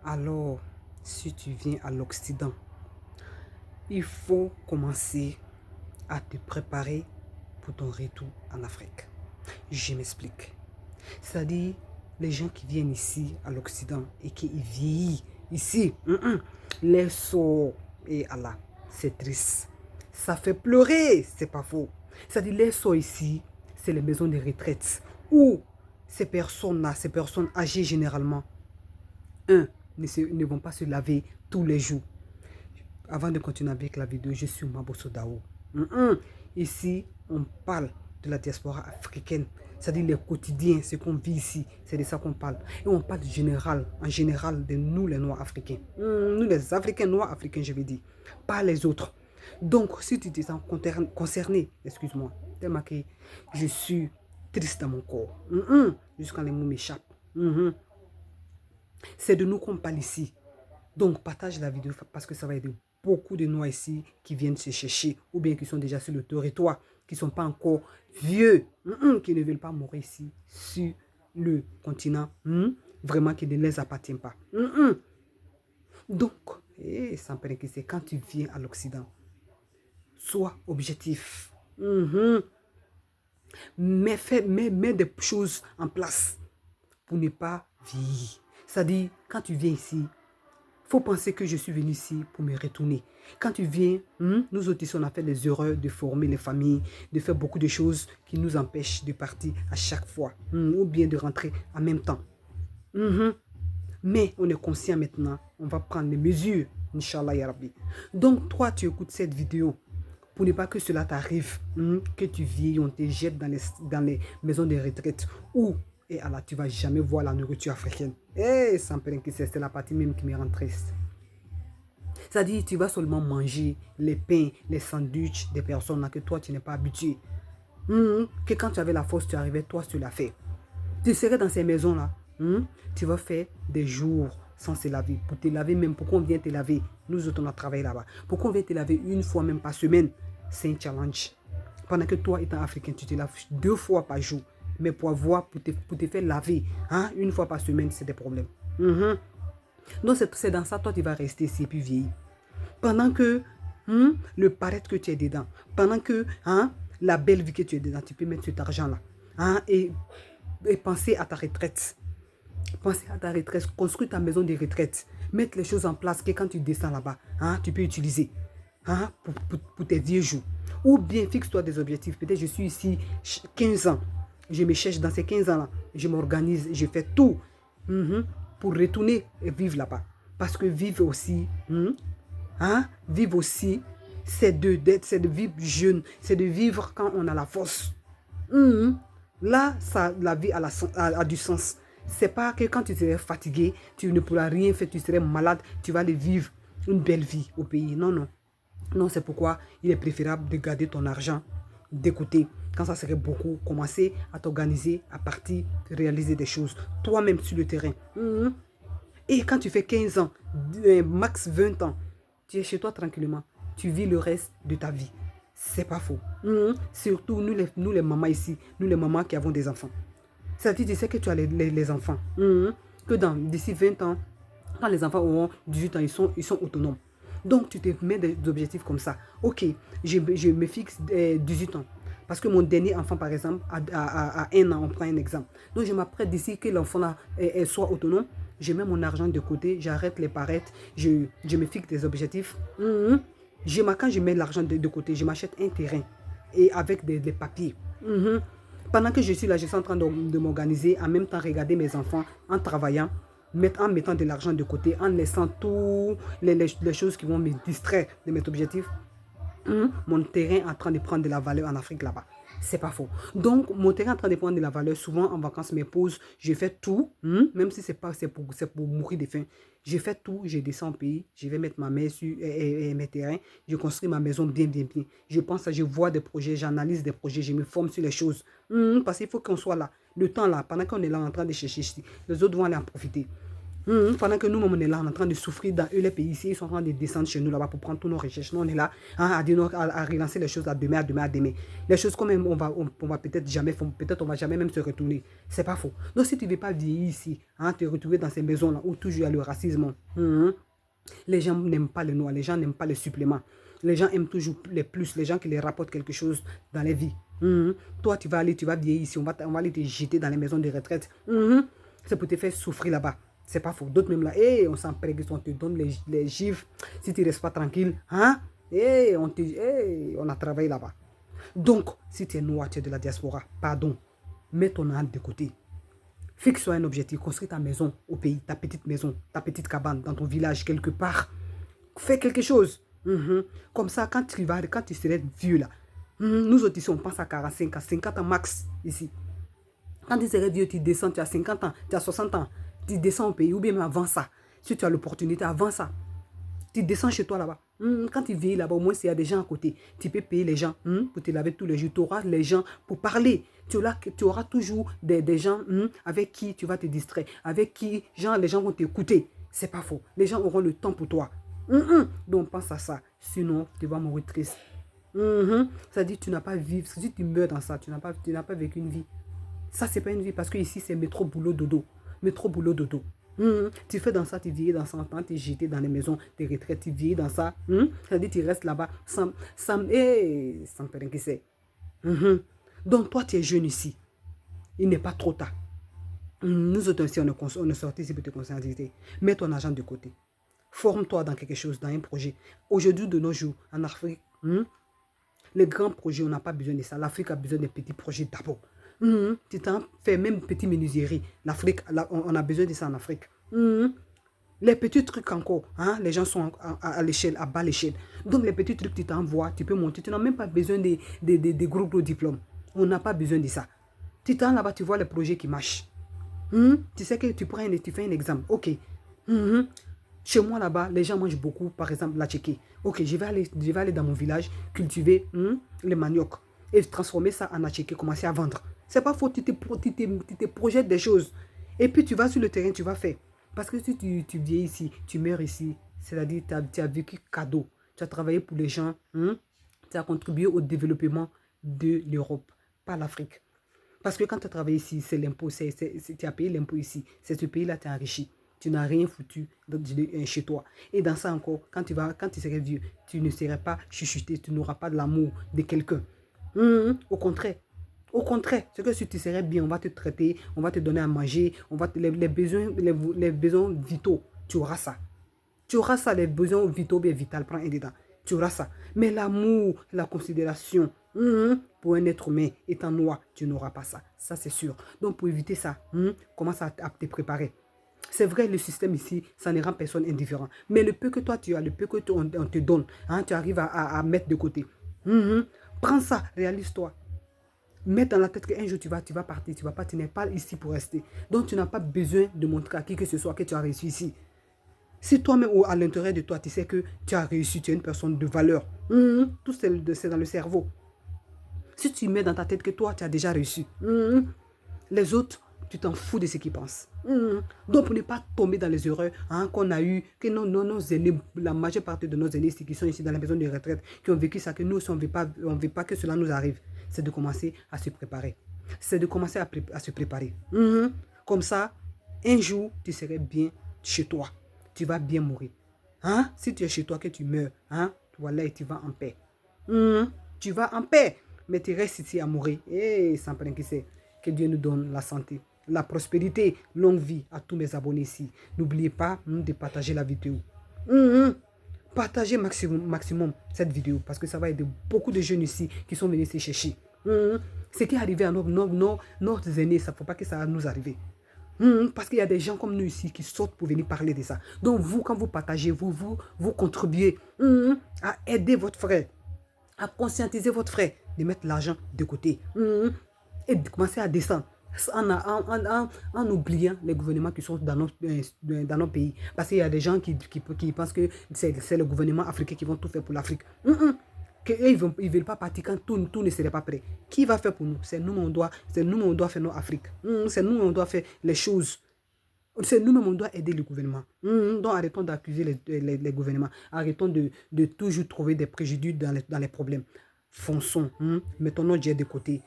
Alors, si tu viens à l'Occident, il faut commencer à te préparer pour ton retour en Afrique. Je m'explique. C'est-à-dire, les gens qui viennent ici à l'Occident et qui vieillissent ici, les sorts, et Allah, c'est triste. Ça fait pleurer, c'est pas faux. C'est-à-dire, les sorts ici, c'est les maisons de retraite où ces personnes-là, ces personnes âgées généralement, ne vont pas se laver tous les jours. Avant de continuer avec la vidéo, je suis Mabosso Dao. Ici, on parle de la diaspora africaine, c'est-à-dire le quotidien, ce qu'on vit ici, c'est de ça qu'on parle. Et on parle en général de nous les Noirs africains. Nous les Africains, Noirs africains, je veux dire, pas les autres. Donc, si tu te sens concerné, excuse-moi, tellement que je suis triste dans mon corps, jusqu'à les mots m'échappent. C'est de nous qu'on parle ici. Donc, partage la vidéo parce que ça va aider beaucoup de Noirs ici qui viennent se chercher ou bien qui sont déjà sur le territoire, qui ne sont pas encore vieux, qui ne veulent pas mourir ici sur le continent, vraiment qui ne les appartient pas. Donc, sans que c'est quand tu viens à l'Occident, sois objectif. Mets des choses en place pour ne pas vieillir. C'est-à-dire, quand tu viens ici, faut penser que je suis venu ici pour me retourner. Quand tu viens, nous autres ici, on a fait des erreurs de former les familles, de faire beaucoup de choses qui nous empêchent de partir à chaque fois, ou bien de rentrer en même temps. Mais on est conscient maintenant, on va prendre les mesures, Inch'Allah Ya Rabbi. Donc toi, tu écoutes cette vidéo pour ne pas que cela t'arrive, que tu vieilles, on te jette dans les maisons de retraite ou et Allah, tu ne vas jamais voir la nourriture africaine. Sans peine que c'est la partie même qui me rend triste. C'est-à-dire, tu vas seulement manger les pains, les sandwichs des personnes là que toi, tu n'es pas habitué. Que quand tu avais la force, tu arrivais, toi, tu l'as fait. Tu serais dans ces maisons-là. Tu vas faire des jours sans se laver. Pour te laver même, pourquoi on vient te laver? Nous autres, on a travaillé là-bas. Pourquoi on vient te laver une fois même par semaine? C'est un challenge. Pendant que toi, étant africain, tu te laves 2 fois par jour. Mais pour te faire laver une fois par semaine, c'est des problèmes. Donc, c'est dans ça, toi, tu vas rester ici et puis vieillir. Pendant que le paraître que tu es dedans, pendant que la belle vie que tu es dedans, tu peux mettre cet argent-là et penser à ta retraite. Penser à ta retraite, construire ta maison de retraite, mettre les choses en place que quand tu descends là-bas, tu peux utiliser pour tes vieux jours. Ou bien fixe-toi des objectifs. Peut-être je suis ici 15 ans. Je me cherche dans ces 15 ans-là. Je m'organise, je fais tout pour retourner et vivre là-bas. Parce que vivre aussi, vivre aussi, c'est de vivre jeune, c'est de vivre quand on a la force. Là, la vie a du sens. C'est pas que quand tu serais fatigué, tu ne pourras rien faire, tu serais malade, tu vas aller vivre une belle vie au pays. Non, non. Non, c'est pourquoi il est préférable de garder ton argent d'écouter. Quand ça serait beaucoup, commencer à t'organiser, à partir, réaliser des choses. Toi-même sur le terrain. Et quand tu fais 15 ans, max 20 ans, tu es chez toi tranquillement. Tu vis le reste de ta vie. C'est pas faux. Surtout nous les mamans ici, nous les mamans qui avons des enfants. C'est-à-dire, tu sais que tu as les enfants. Que d'ici 20 ans, quand les enfants auront 18 ans, ils sont autonomes. Donc, tu te mets des objectifs comme ça. Ok, je me fixe 18 ans. Parce que mon dernier enfant, par exemple, a 1 an, on prend un exemple. Donc, je m'apprête d'ici que l'enfant soit autonome. Je mets mon argent de côté, j'arrête les parettes, je me fixe des objectifs. Quand je mets l'argent de côté, je m'achète un terrain et avec des papiers. Pendant que je suis là, je suis en train de m'organiser, en même temps regarder mes enfants, en travaillant, en mettant de l'argent de côté, en laissant toutes les choses qui vont me distraire de mes objectifs. Mon terrain est en train de prendre de la valeur en Afrique là-bas. C'est pas faux. Donc, mon terrain est en train de prendre de la valeur. Souvent, en vacances, mes pauses, je fais tout, même si c'est pour mourir de faim. Je fais tout, je descends au pays, je vais mettre ma main sur mes terrains, je construis ma maison bien. Je pense, je vois des projets, j'analyse des projets, je me forme sur les choses. Parce qu'il faut qu'on soit là, le temps là, pendant qu'on est là en train de chercher, les autres vont aller en profiter. Pendant que nous-mêmes, on est là, on est en train de souffrir dans eux, les pays ici, ils sont en train de descendre chez nous là-bas pour prendre tous nos recherches. Nous, on est là à, à relancer les choses à demain, à demain, à demain. Les choses quand même, on va peut-être jamais, peut-être on va jamais même se retourner. C'est pas faux. Donc, si tu ne veux pas vieillir ici, te retrouver dans ces maisons-là où toujours il y a le racisme, les gens n'aiment pas le noir, les gens n'aiment pas les suppléments. Les gens aiment toujours les plus, les gens qui les rapportent quelque chose dans les vies. Toi, tu vas vieillir ici, on va aller te jeter dans les maisons de retraite. C'est pour te faire souffrir là-bas. C'est pas faux. D'autres même là, on s'en préguise, on te donne les gifs. Si tu ne restes pas tranquille, on a travaillé là-bas. Donc, si tu es noir, tu es de la diaspora, pardon, mets ton âme de côté. Fixe-toi un objectif, construis ta maison au pays, ta petite maison, ta petite cabane, dans ton village, quelque part. Fais quelque chose. Comme ça, quand tu serais vieux là, nous autres ici, on pense à 45 ans, 50 ans max ici. Quand tu serais vieux, tu descends, tu as 50 ans, tu as 60 ans, tu descends au pays, ou bien même avant ça. Si tu as l'opportunité, avant ça, tu descends chez toi là-bas. Quand tu vieillis là-bas, au moins, s'il y a des gens à côté, tu peux payer les gens pour te laver tous les jours. Tu auras les gens pour parler. Tu auras toujours des gens avec qui tu vas te distraire, avec qui les gens vont t'écouter. C'est pas faux. Les gens auront le temps pour toi. Donc, pense à ça. Sinon, tu vas mourir triste. Ça dit, tu n'as pas vécu. Si tu meurs dans ça, tu n'as pas vécu une vie. Ça, c'est pas une vie parce que ici, c'est métro, boulot, dodo. Métro, boulot, dodo. Tu fais dans ça, tu vieillis dans 100 ans, tu es jeté dans les maisons, tes retraites, tu vieillis dans ça. Ça dit, tu restes là-bas sans rien qui c'est. Donc, toi, tu es jeune ici. Il n'est pas trop tard. Nous autres aussi, on est sortis ici pour te conscientiser. Mets ton argent de côté. Forme-toi dans quelque chose, dans un projet. Aujourd'hui, de nos jours, en Afrique, les grands projets, on n'a pas besoin de ça. L'Afrique a besoin des petits projets d'abord. Tu t'en fais même petite menuiserie. L'Afrique, on a besoin de ça en Afrique. Les petits trucs encore, les gens sont à l'échelle, à bas l'échelle. Donc les petits trucs, tu t'envoies, tu peux monter. Tu n'as même pas besoin des groupes de diplômes. On n'a pas besoin de ça. Tu t'en là-bas, tu vois les projets qui marchent. Tu sais que tu fais un exemple. Ok. Chez moi là-bas, les gens mangent beaucoup, par exemple, la tchéké. Ok, je vais aller dans mon village, cultiver les manioc et transformer ça en atchéké, commencer à vendre. C'est pas faux, tu te projettes des choses. Et puis tu vas sur le terrain, tu vas faire. Parce que si tu viens ici, tu meurs ici, c'est-à-dire tu as vécu cadeau. Tu as travaillé pour les gens, tu as contribué au développement de l'Europe, pas l'Afrique. Parce que quand tu as travaillé ici, c'est l'impôt, tu as payé l'impôt ici. C'est ce pays-là, tu es enrichi. Tu n'as rien foutu chez toi. Et dans ça encore, quand tu serais vieux, tu ne serais pas chuchoté, tu n'auras pas de l'amour de quelqu'un. Au contraire. Au contraire, c'est que si tu serais bien, on va te traiter, on va te donner à manger, les besoins vitaux, tu auras ça. Tu auras ça, les besoins vitaux, bien vital, prends un dedans. Tu auras ça. Mais l'amour, la considération, pour un être humain étant noir, tu n'auras pas ça. Ça, c'est sûr. Donc, pour éviter ça, commence à te préparer. C'est vrai, le système ici, ça ne rend personne indifférent. Mais le peu que toi tu as, le peu que on te donne, tu arrives à mettre de côté. Prends ça, réalise-toi. Mets dans la tête qu'un jour tu vas partir, tu n'es pas ici pour rester. Donc tu n'as pas besoin de montrer à qui que ce soit que tu as réussi ici. Si toi-même ou à l'intérieur de toi, tu sais que tu as réussi, tu es une personne de valeur. Tout c'est dans le cerveau. Si tu mets dans ta tête que toi, tu as déjà réussi, les autres, tu t'en fous de ce qu'ils pensent. Donc, pour ne pas tomber dans les erreurs qu'on a eues, que nos aînés, la majeure partie de nos aînés qui sont ici dans la maison de retraite, qui ont vécu ça, que nous aussi, on ne veut pas que cela nous arrive, c'est de commencer à se préparer. C'est de commencer à se préparer. Comme ça, un jour, tu serais bien chez toi. Tu vas bien mourir. Si tu es chez toi, que tu meurs, voilà, et tu vas en paix. Tu vas en paix. Mais tu restes ici à mourir. Et sans prendre qui c'est. Que Dieu nous donne la santé, la prospérité, longue vie à tous mes abonnés ici. N'oubliez pas de partager la vidéo. Partagez maximum cette vidéo parce que ça va aider beaucoup de jeunes ici qui sont venus se chercher. Ce qui est arrivé à nos aînés, ça ne faut pas que ça va nous arriver. Parce qu'il y a des gens comme nous ici qui sortent pour venir parler de ça. Donc vous, quand vous partagez, vous contribuez à aider votre frère, à conscientiser votre frère, de mettre l'argent de côté et de commencer à descendre en oubliant les gouvernements qui sont dans nos pays. Parce qu'il y a des gens qui pensent que c'est le gouvernement africain qui vont tout faire pour l'Afrique. Ils ne veulent pas partir quand tout ne serait pas prêt. Qui va faire pour nous? C'est nous, on doit faire nos Afriques. C'est nous, on doit faire les choses C'est nous-mêmes, on doit aider le gouvernement. Donc, arrêtons d'accuser les gouvernements. Arrêtons de toujours trouver des préjudices dans les problèmes. Fonçons. Mettons nos dieux de côté.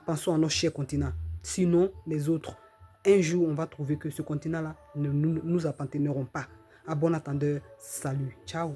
Pensons à nos chers continents. Sinon, les autres, un jour, on va trouver que ce continent-là ne nous appartiendront pas. À bon attendeur, salut. Ciao.